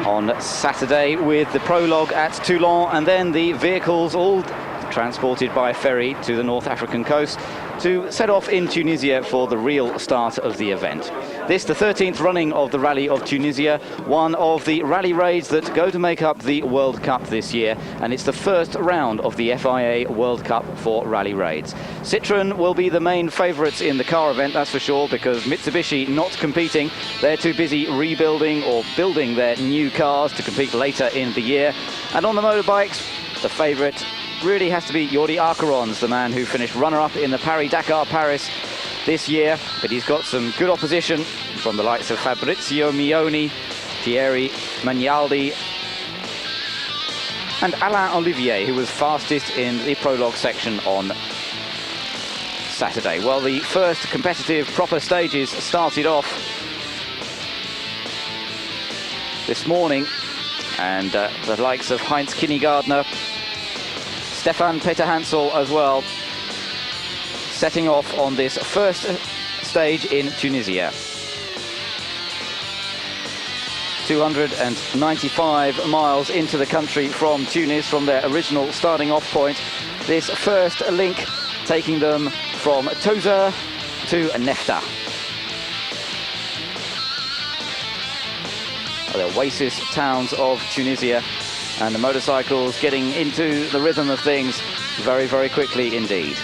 on Saturday with the prologue at Toulon, and then the vehicles all transported by ferry to the North African coast to set off in Tunisia for the real start of the event. This, the 13th running of the Rally of Tunisia, one of the rally raids that go to make up the World Cup this year, and it's the first round of the FIA World Cup for rally raids. Citroen will be the main favourites in the car event, that's for sure, because Mitsubishi not competing. They're too busy rebuilding or building their new cars to compete later in the year. And on the motorbikes, the favourite really has to be Jordi Akerons, the man who finished runner-up in the Paris-Dakar Paris this year, but he's got some good opposition from the likes of Fabrizio Mioni, Thierry Magnaldi and Alain Olivier, who was fastest in the prologue section on Saturday. Well, the first competitive proper stages started off this morning, and the likes of Heinz Kinnegartner, Stefan Peter Hansel as well, setting off on this first stage in Tunisia. 295 miles into the country from Tunis, from their original starting off point. This first link taking them from Tozeur to Nefta. The oasis towns of Tunisia, and the motorcycles getting into the rhythm of things very, very quickly indeed.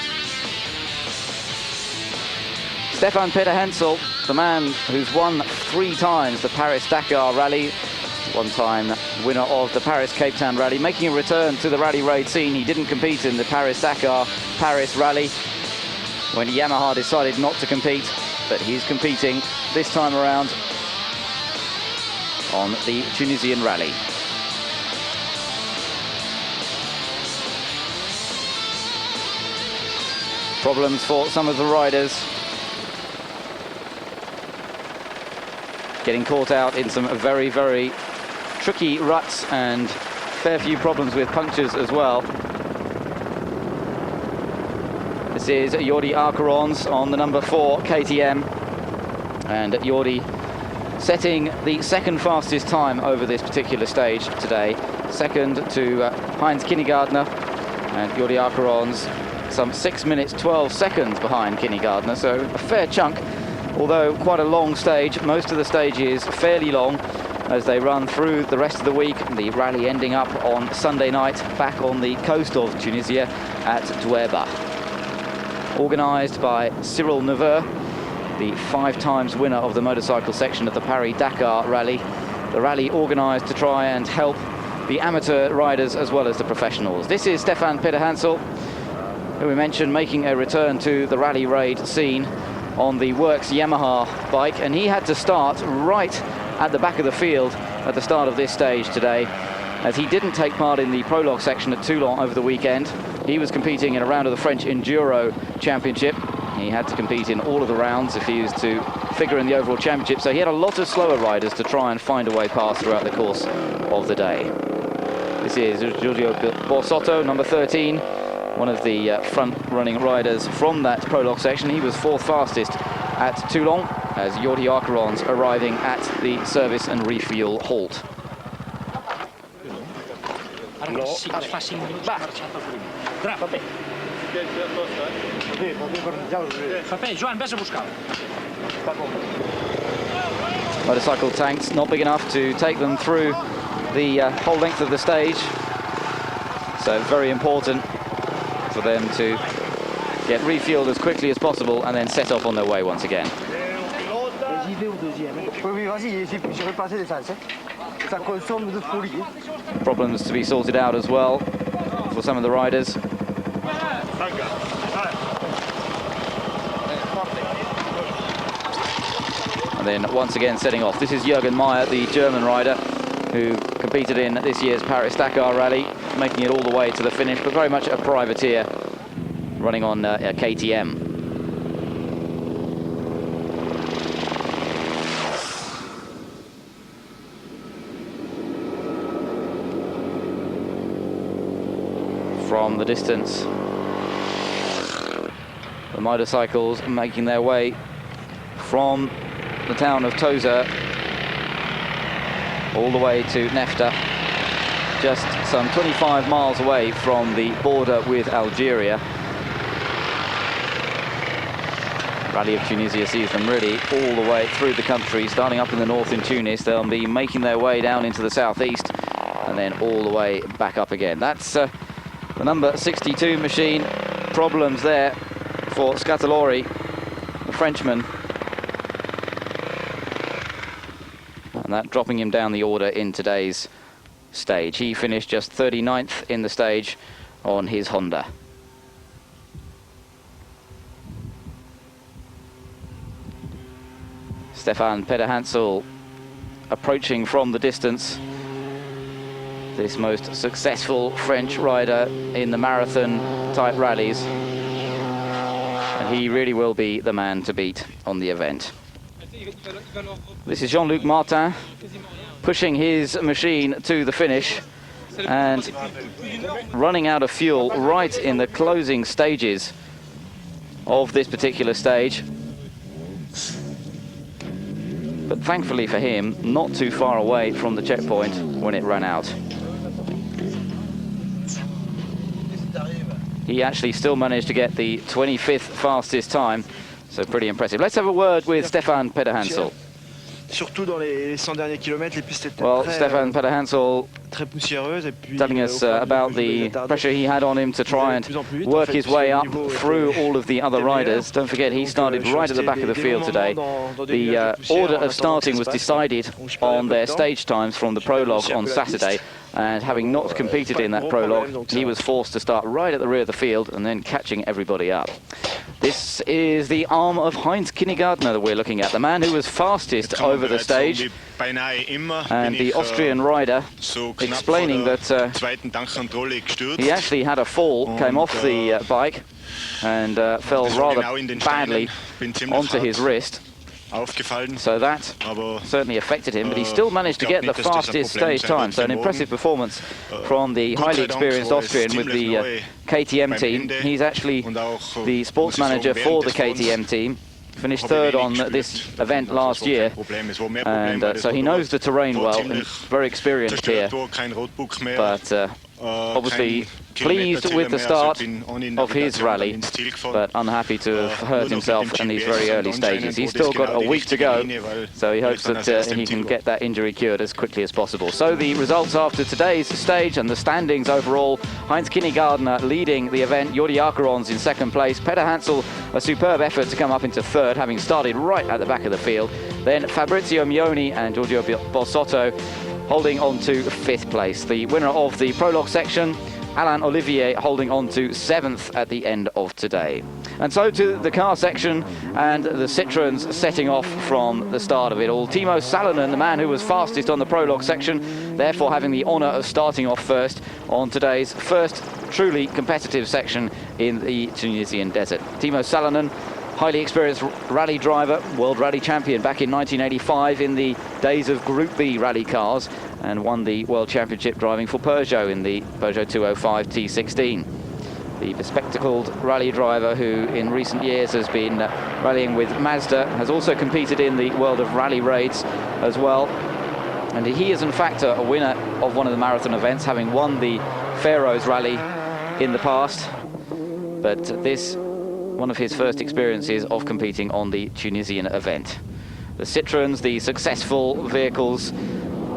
Stefan Peter Hansel, the man who's won 3 times the Paris-Dakar Rally, one-time winner of the Paris-Cape Town Rally, making a return to the rally raid scene. He didn't compete in the Paris-Dakar Paris Rally when Yamaha decided not to compete, but he's competing this time around on the Tunisian Rally. Problems for some of the riders, getting caught out in some very, very tricky ruts and fair few problems with punctures as well. This is Jordi Akerons on the number 4 KTM, and Jordi setting the second fastest time over this particular stage today. Second to Heinz Kinnegartner, and Jordi Akerons some 6 minutes 12 seconds behind Kinnegartner, so a fair chunk, although quite a long stage. Most of the stage is fairly long as they run through the rest of the week. The rally ending up on Sunday night back on the coast of Tunisia at Dweba. Organised by Cyril Neveu, the 5 times winner of the motorcycle section of the Paris-Dakar Rally. The rally organised to try and help the amateur riders as well as the professionals. This is Stefan Peter Hansel, who we mentioned making a return to the rally raid scene on the Works Yamaha bike, and he had to start right at the back of the field at the start of this stage today, as he didn't take part in the prologue section at Toulon over the weekend. He was competing in a round of the French Enduro Championship. He had to compete in all of the rounds if he was to figure in the overall championship, so he had a lot of slower riders to try and find a way past throughout the course of the day. This is Giulio Borsotto, number 13, one of the front-running riders from that prologue section. He was 4th fastest at Toulon, as Jordi Akerons arriving at the service and refuel halt. Motorcycle tanks not big enough to take them through the whole length of the stage, so very important for them to get refueled as quickly as possible and then set off on their way once again. Problems to be sorted out as well for some of the riders. And then once again setting off. This is Jürgen Meyer, the German rider who competed in this year's Paris-Dakar Rally, making it all the way to the finish, but very much a privateer running on a KTM. From the distance, the motorcycles making their way from the town of Tozeur all the way to Nefta, just some 25 miles away from the border with Algeria. Rally of Tunisia sees them really all the way through the country, starting up in the north in Tunis. They'll be making their way down into the southeast and then all the way back up again. That's the number 62 machine. Problems there for Scatolori, the Frenchman. And that dropping him down the order in today's stage. He finished just 39th in the stage on his Honda. Stefan Pederhansel approaching from the distance. This most successful French rider in the marathon type rallies. And he really will be the man to beat on the event. This is Jean-Luc Martin pushing his machine to the finish and running out of fuel right in the closing stages of this particular stage. But thankfully for him, not too far away from the checkpoint when it ran out. He actually still managed to get the 25th fastest time, so pretty impressive. Let's have a word with Stefan Pederhansel. Well, Stefan Pederhansel telling us about the pressure he had on him to try and work his way up through all of the other riders. Don't forget, he started right at the back of the field today. The order of starting was decided on their stage times from the prologue on Saturday, and having not competed in that prologue, he was forced to start right at the rear of the field and then catching everybody up. This is the arm of Heinz Kinnegartner that we're looking at, the man who was fastest over the stage, and the Austrian rider explaining that he actually had a fall, came off the bike and fell rather badly onto his wrist. So that certainly affected him, but he still managed to get the fastest stage time. So an impressive performance from the highly experienced Austrian with the KTM team. He's actually the sports manager for the KTM team. Finished third on this event last year, and so he knows the terrain well and very experienced here. But obviously pleased with the start of his rally, but unhappy to have hurt himself in these very early stages. He's still got a week to go, so he hopes that he can get that injury cured as quickly as possible. So the results after today's stage and the standings overall: Heinz Kinnegartner leading the event, Jordi Akerons in second place, Pederhansel a superb effort to come up into third, having started right at the back of the field. Then Fabrizio Mioni and Giorgio Bossotto holding on to fifth place. The winner of the prologue section, Alain Olivier, holding on to 7th at the end of today. And so to the car section and the Citroens setting off from the start of it all. Timo Salonen, the man who was fastest on the prologue section, therefore having the honour of starting off first on today's first truly competitive section in the Tunisian desert. Timo Salonen, highly experienced rally driver, world rally champion back in 1985 in the days of Group B rally cars, and won the World Championship driving for Peugeot in the Peugeot 205 T16. The bespectacled rally driver who in recent years has been rallying with Mazda, has also competed in the world of rally raids as well. And he is in fact a winner of one of the marathon events, having won the Faroes rally in the past. But this, one of his first experiences of competing on the Tunisian event. The Citroens, the successful vehicles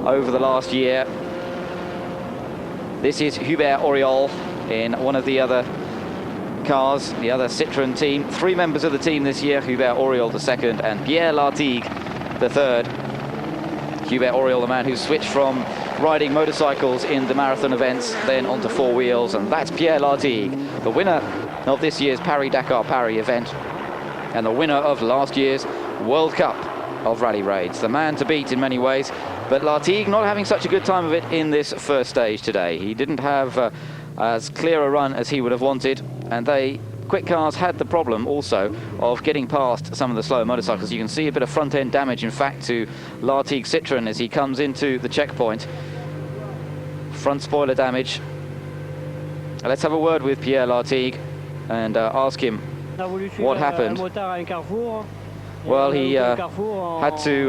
over the last year. This is Hubert Auriol in one of the other cars, the other Citroen team. 3 members of the team this year: Hubert Auriol the second and Pierre Lartigue the third. Hubert Auriol, the man who switched from riding motorcycles in the marathon events then onto 4 wheels, and that's Pierre Lartigue, the winner of this year's Paris-Dakar Paris event and the winner of last year's World Cup of rally raids. The man to beat in many ways, but Lartigue not having such a good time of it in this first stage today. He didn't have as clear a run as he would have wanted, and they quick cars had the problem also of getting past some of the slower motorcycles. You can see a bit of front end damage in fact to Lartigue's Citroen as he comes into the checkpoint. Front spoiler damage. Let's have a word with Pierre Lartigue and ask him what happened. Well, he had to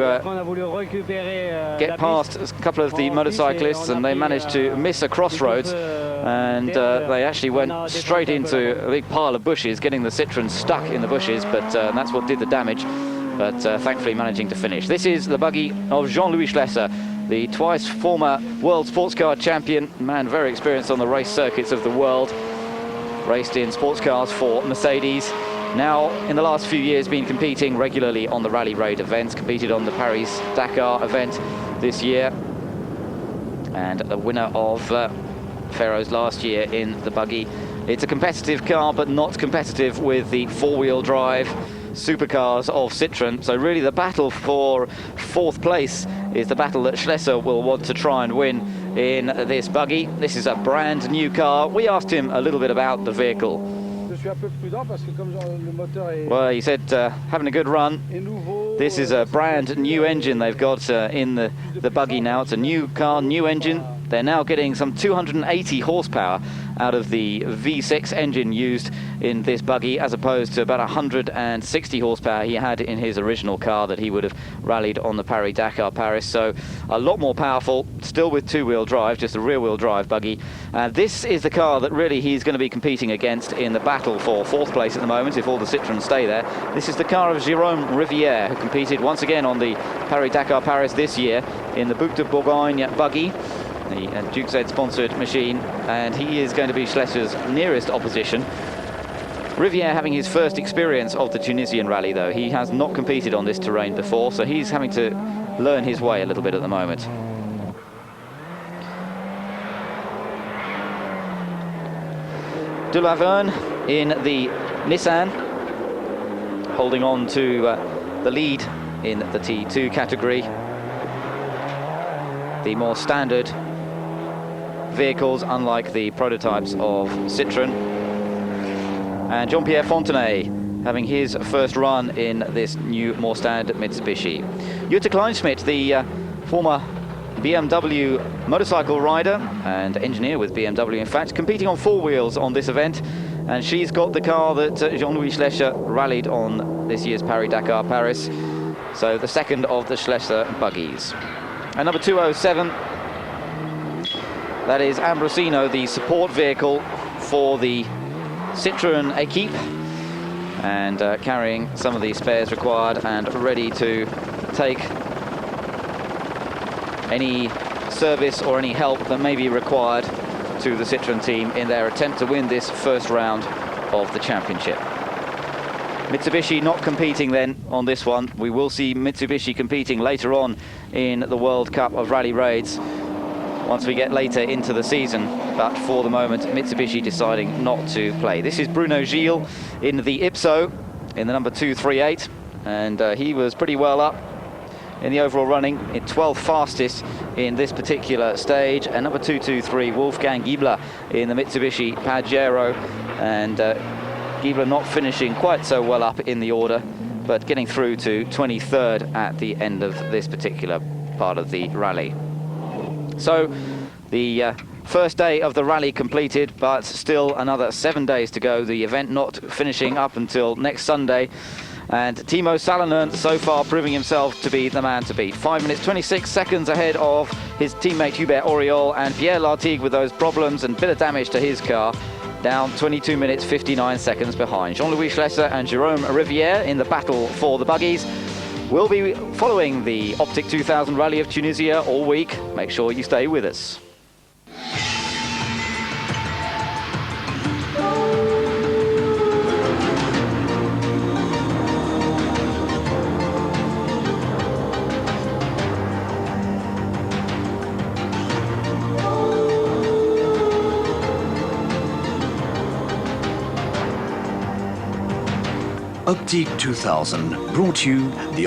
get past a couple of the motorcyclists, and they managed to miss a crossroads, and they actually went straight into a big pile of bushes, getting the Citroen stuck in the bushes, but that's what did the damage, but thankfully managing to finish. This is the buggy of Jean-Louis Schlesser, the twice former world sports car champion, man very experienced on the race circuits of the world, raced in sports cars for Mercedes. Now, in the last few years, been competing regularly on the rally raid events, competed on the Paris-Dakar event this year, and the winner of Ferro's last year in the buggy. It's a competitive car, but not competitive with the four-wheel drive supercars of Citroen. So really the battle for fourth place is the battle that Schlesser will want to try and win in this buggy. This is a brand new car. We asked him a little bit about the vehicle. Well, he said having a good run. This is a brand new engine they've got in the buggy now. It's a new car, new engine. They're now getting some 280 horsepower out of the V6 engine used in this buggy, as opposed to about 160 horsepower he had in his original car that he would have rallied on the Paris-Dakar Paris. So a lot more powerful, still with two-wheel drive, just a rear-wheel drive buggy. This is the car that really he's going to be competing against in the battle for fourth place at the moment, if all the Citroens stay there. This is the car of Jérôme Rivière, who competed once again on the Paris-Dakar Paris this year in the Boucle de Bourgogne buggy, the Duke Z sponsored machine, and he is going to be Schlesser's nearest opposition. Rivière having his first experience of the Tunisian rally, though. He has not competed on this terrain before, so he's having to learn his way a little bit at the moment. De Laverne in the Nissan, holding on to the lead in the T2 category. The more standard vehicles, unlike the prototypes of Citroen. And Jean-Pierre Fontenay having his first run in this new, more standard Mitsubishi. Jutta Kleinschmidt, the former BMW motorcycle rider and engineer with BMW, in fact, competing on four wheels on this event, and she's got the car that Jean-Louis Schlesser rallied on this year's Paris-Dakar Paris, so the second of the Schlesser buggies. And number 207, that is Ambrosino, the support vehicle for the Citroen Equipe, and carrying some of the spares required and ready to take any service or any help that may be required to the Citroen team in their attempt to win this first round of the championship. Mitsubishi not competing then on this one. We will see Mitsubishi competing later on in the World Cup of Rally Raids once we get later into the season, but for the moment Mitsubishi deciding not to play. This is Bruno Gilles in the Ipso in the number 238, and he was pretty well up in the overall running, in 12th fastest in this particular stage. And number 223, Wolfgang Giebler in the Mitsubishi Pajero, and Giebler not finishing quite so well up in the order, but getting through to 23rd at the end of this particular part of the rally. So the first day of the rally completed, but still another 7 days to go. The event not finishing up until next Sunday. And Timo Salonen so far proving himself to be the man to beat. 5 minutes 26 seconds ahead of his teammate Hubert Auriol, and Pierre Lartigue with those problems and bit of damage to his car, down 22 minutes 59 seconds behind. Jean-Louis Schlesser and Jérôme Rivière in the battle for the buggies. We'll be following the Optic 2000 Rally of Tunisia all week. Make sure you stay with us. Optic 2000 brought you the